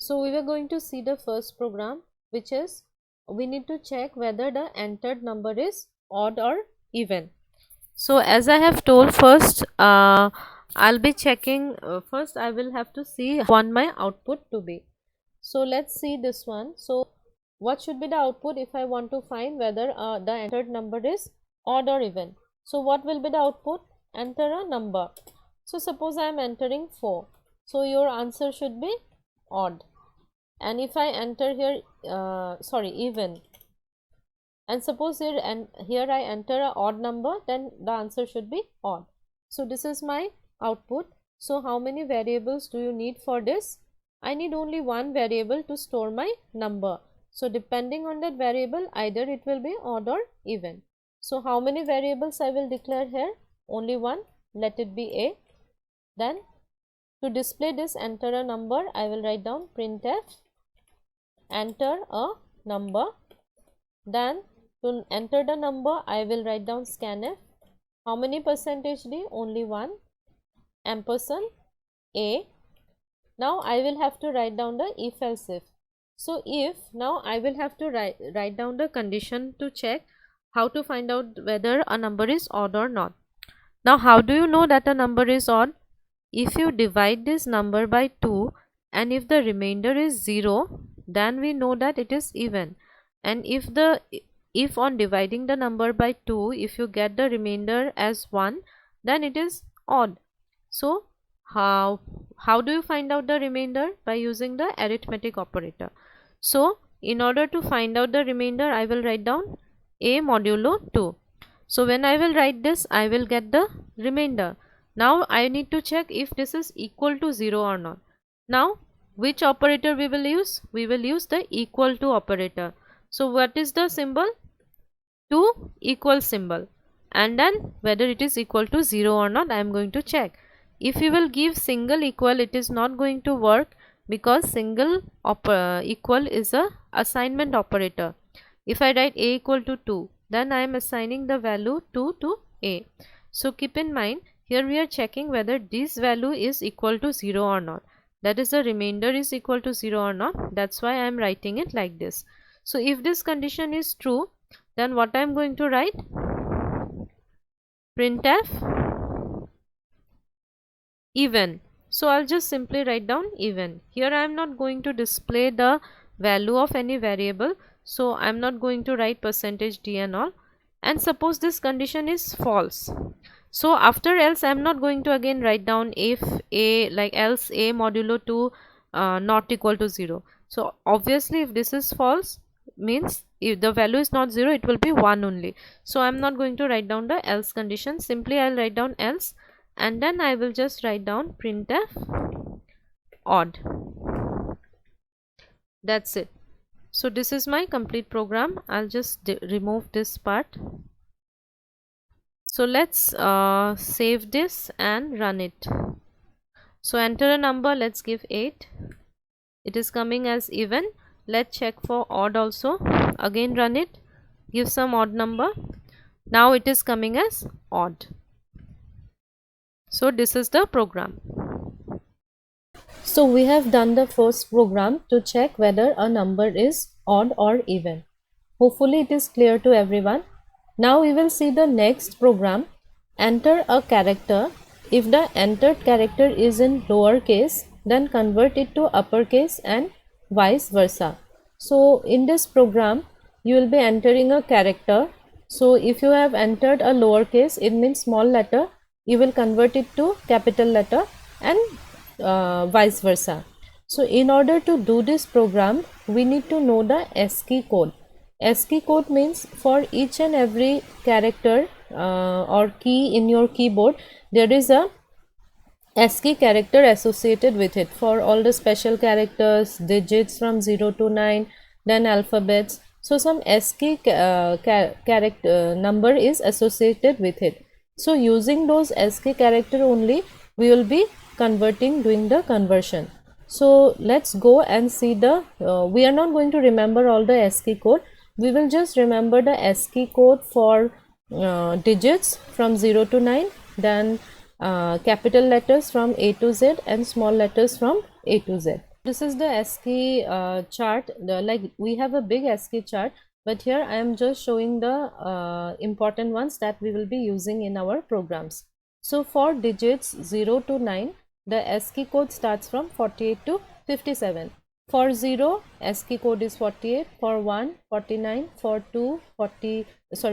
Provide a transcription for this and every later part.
So we were going to see the first program, which is we need to check whether the entered number is odd or even. So as I have told, first I'll be checking, first I will have to see how I want my output to be. So let's see this one. So what should be the output if I want to find whether the entered number is odd or even? So what will be the output? Enter a number. So suppose I am entering 4. So your answer should be odd. And if I enter here even, and suppose here I enter a odd number, then the answer should be odd. So this is my output. So how many variables do you need for this? I need only one variable to store my number. So depending on that variable, either it will be odd or even. So how many variables I will declare here? Only one. Let it be A. Then to display this enter a number, I will write down printf enter a number. Then to enter the number, I will write down scanf. How many percentage D? Only one. Ampersand A. Now I will have to write down the if else if. So if, now I will have to write down the condition to check how to find out whether a number is odd or not. Now how do you know that a number is odd? If you divide this number by 2 and if the remainder is 0, then we know that it is even. And if on dividing the number by 2, if you get the remainder as 1, then it is odd. So how do you find out the remainder? By using the arithmetic operator. So in order to find out the remainder, I will write down a modulo 2. So when I will write this, I will get the remainder. Now I need to check if this is equal to 0 or not. Now which operator we will use? We will use the equal to operator. So what is the symbol? 2 equal symbol. And then whether it is equal to 0 or not, I am going to check. If you will give single equal, it is not going to work, because single equal is a assignment operator. If I write a equal to 2, then I am assigning the value 2 to a. So keep in mind, here we are checking whether this value is equal to 0 or not. That is, the remainder is equal to 0 or not. That's why I am writing it like this. So if this condition is true, then what I am going to write? Printf even. So I'll just simply write down even. Here I am not going to display the value of any variable, so I'm not going to write percentage %d and all. And suppose this condition is false. So after else, I'm not going to again write down if a, like else a modulo 2 not equal to 0. So obviously if this is false, means if the value is not 0, it will be 1 only. So I'm not going to write down the else condition. Simply I'll write down else, and then I will just write down printf odd. That's it. So this is my complete program. I'll just remove this part. So let's save this and run it. So enter a number, let's give 8. It is coming as even. Let's check for odd also. Again run it, give some odd number. Now it is coming as odd. So this is the program. So we have done the first program to check whether a number is odd or even. Hopefully it is clear to everyone. Now we will see the next program. Enter a character. If the entered character is in lowercase, then convert it to uppercase and vice versa. So in this program, you will be entering a character. So if you have entered a lowercase, it means small letter, you will convert it to capital letter, and vice versa. So in order to do this program, we need to know the ASCII code. ASCII code means for each and every character or key in your keyboard, there is a ASCII character associated with it. For all the special characters, digits from 0 to 9, then alphabets. So some ASCII character number is associated with it. So using those ASCII character only, we will be doing the conversion. So let's go and see the, we are not going to remember all the ASCII code. We will just remember the ASCII code for digits from 0 to 9, then capital letters from A to Z and small letters from A to Z. This is the ASCII chart. Like we have a big ASCII chart, but here I am just showing the important ones that we will be using in our programs. So for digits 0 to 9, the ASCII code starts from 48 to 57. For 0, ASCII code is 48, for 1, 49, for 2,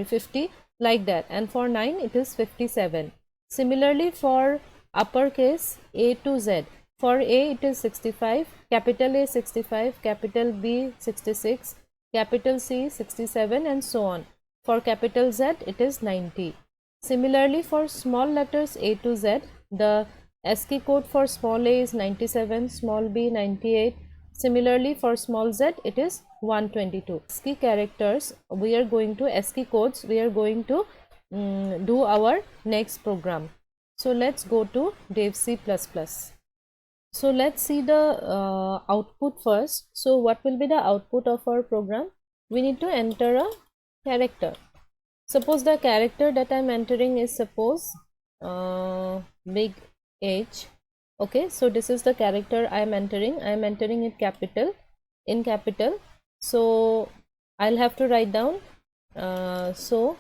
50, like that, and for 9 it is 57. Similarly for uppercase A to Z, for A it is 65, capital A 65, capital B 66, capital C 67, and so on. For capital Z it is 90. Similarly for small letters A to Z, the ASCII code for small a is 97, small b 98. Similarly for small z it is 122. ASCII characters, we are going to ASCII codes, we are going to do our next program. So let's go to DevC++. So let's see the output first. So what will be the output of our program? We need to enter a character. Suppose the character that I'm entering is suppose big H. Okay, so this is the character I am entering. I am entering it in capital. So I'll have to write down so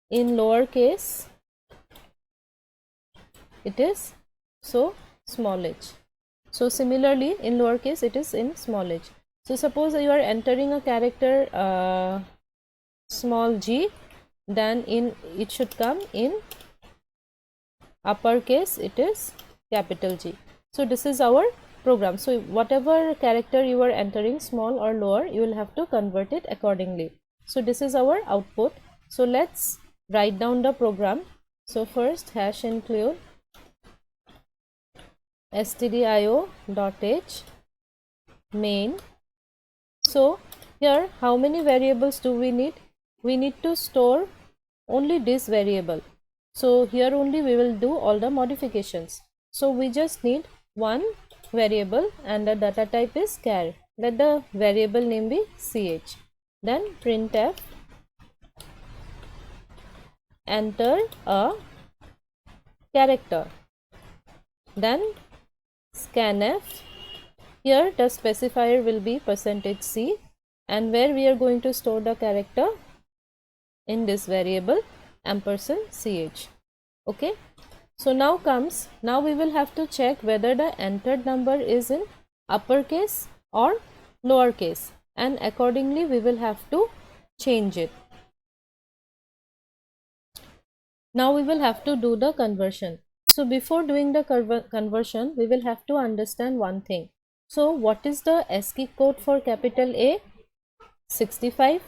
in lowercase it is so small h. So similarly in lowercase it is in small h. So suppose you are entering a character small g, then it should come in uppercase it is capital G. So this is our program. So whatever character you are entering, small or lower, you will have to convert it accordingly. So this is our output. So let's write down the program. So first hash include stdio.h main. So here how many variables do we need? We need to store only this variable. So here only we will do all the modifications. So we just need one variable and the data type is char. Let the variable name be ch. Then printf enter a character. Then scanf. Here the specifier will be %c, and where we are going to store the character in this variable &ch. Okay, so now we will have to check whether the entered number is in uppercase or lowercase, and accordingly we will have to change it. Now we will have to do the conversion. So before doing the conversion, we will have to understand one thing. So what is the ASCII code for capital A? 65.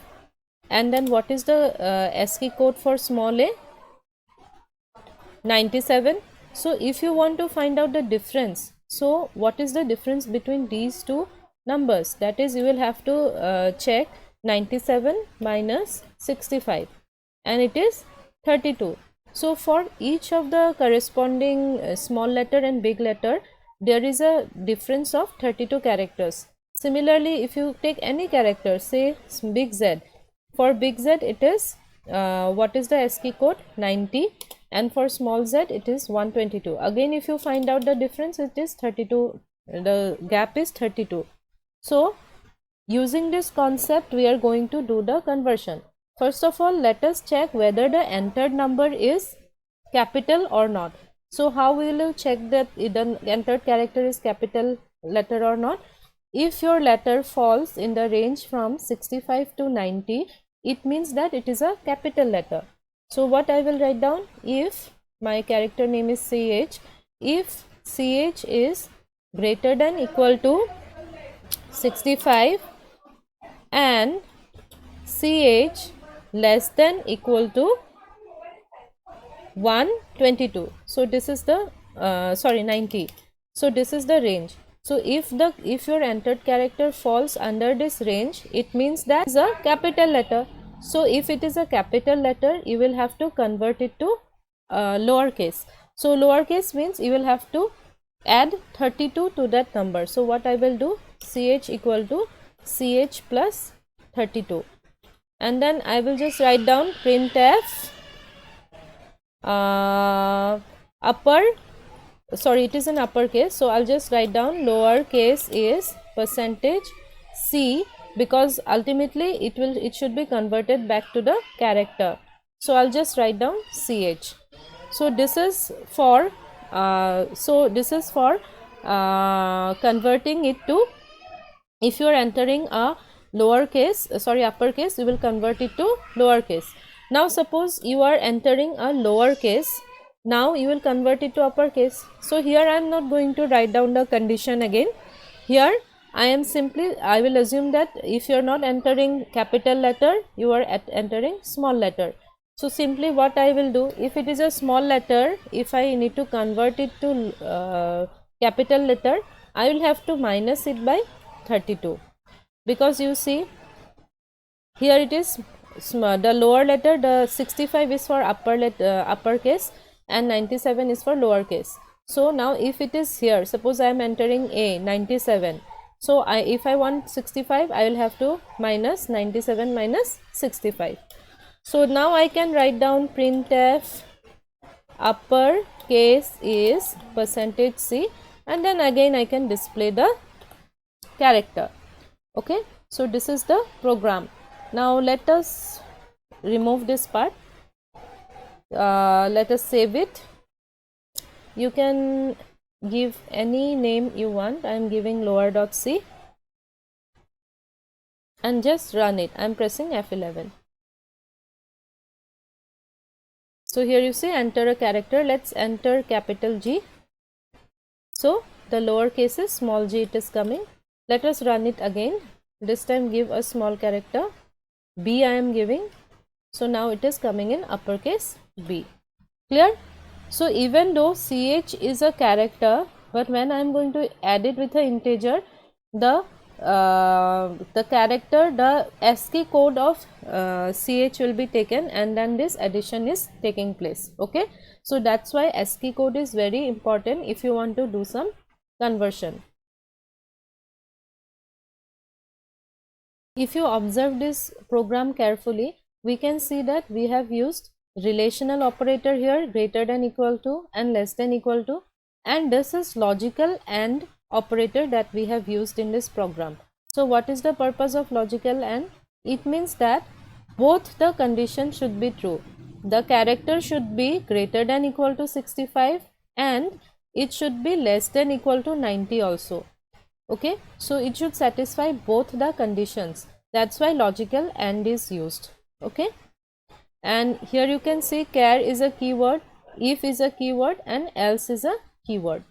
And then what is the ASCII code for small a? 97. So if you want to find out the difference, so what is the difference between these two numbers? That is, you will have to check 97 minus 65, and it is 32. So for each of the corresponding small letter and big letter, there is a difference of 32 characters. Similarly, if you take any character, say big Z, for big Z it is what is the ASCII code? 90, and for small z it is 122. Again, if you find out the difference, it is 32, the gap is 32. So using this concept, we are going to do the conversion. First of all, let us check whether the entered number is capital or not. So how we will check that the entered character is capital letter or not? If your letter falls in the range from 65 to 90, it means that it is a capital letter. So what I will write down, if my character name is ch, if ch is greater than equal to 65 and ch less than equal to 122, so this is the 90, so this is the range. So if your entered character falls under this range, it means that is a capital letter. So if it is a capital letter, you will have to convert it to lowercase. So lowercase means you will have to add 32 to that number. So what I will do, ch equal to ch plus 32, and then I will just write down printf upper sorry, it is in uppercase, so I'll just write down lowercase is percentage c, because ultimately it should be converted back to the character. So I'll just write down ch. So this is for converting it to, if you are entering a lowercase, uppercase, you will convert it to lowercase. Now suppose you are entering a lowercase, now you will convert it to uppercase. So here I am not going to write down the condition again. Here I will assume that if you are not entering capital letter, you are entering small letter. So simply what I will do, if it is a small letter, if I need to convert it to capital letter, I will have to minus it by 32, because you see here it is the lower letter, the 65 is for uppercase and 97 is for lowercase. So now if it is here, suppose I am entering a 97, so if I want 65, I will have to minus 97 minus 65. So now I can write down printf uppercase is percentage c, and then again I can display the character. Okay, so this is the program. Now let us remove this part. Let us save it. You can give any name you want. I am giving lower.c and just run it. I am pressing F11. So here you see enter a character. Let's enter capital G. So the lower case is small g, it is coming. Let us run it again. This time give a small character. B I am giving. So now it is coming in uppercase B. Clear? So even though ch is a character, but when I am going to add it with an integer, the character, the ASCII code of ch will be taken, and then this addition is taking place. Okay, so that's why ASCII code is very important if you want to do some conversion. If you observe this program carefully, we can see that we have used relational operator here, greater than equal to and less than equal to, and this is logical AND operator that we have used in this program. So what is the purpose of logical AND? It means that both the conditions should be true. The character should be greater than equal to 65 and it should be less than equal to 90 also. Okay, so it should satisfy both the conditions. That's why logical AND is used. Okay, and here you can see char is a keyword, if is a keyword, and else is a keyword.